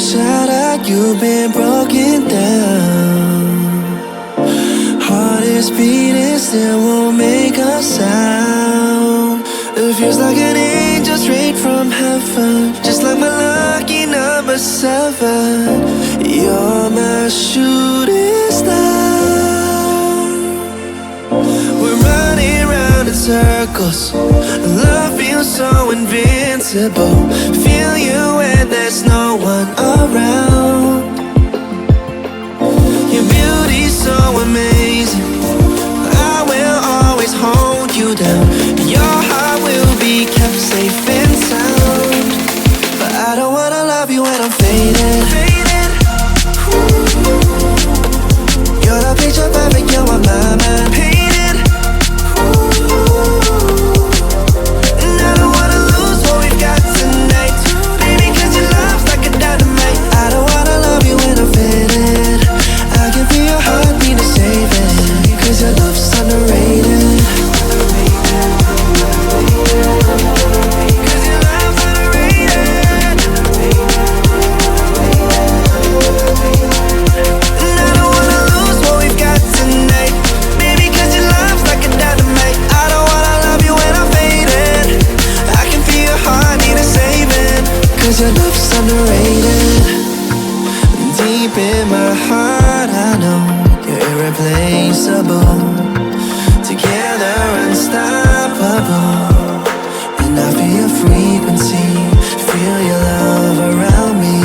shattered, you've been broken down. Heart is beating, still won't make a sound. It feels like an angel straight from heaven, just like my lucky number 7. You're my shooting star. We're running round in circles, love feels so invincible. Feel you when there's no one around. Your beauty's so amazing, I will always hold you down. Your heart will be kept safe and sound. But I don't wanna love you when I'm faded. You're the picture perfect, you're my mind painted. And I don't wanna lose what we've got tonight, baby, cause your love's like a dynamite. I don't wanna love you when I'm faded. I can feel your heart need to save it, cause your love's underrated. Cause your love's underrated. And I don't wanna lose what we've got tonight, baby, cause your love's like a dynamite. I don't wanna love you when I'm faded. I can feel your heart need a saving, cause your love's underrated. Deep in my heart I know you're irreplaceable. Together unstoppable. And I feel your frequency, feel your love around me.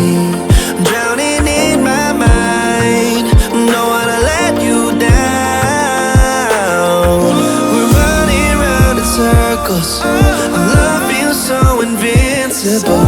I'm drowning in my mind, don't wanna let you down. We're running round in circles, our love feels so invincible.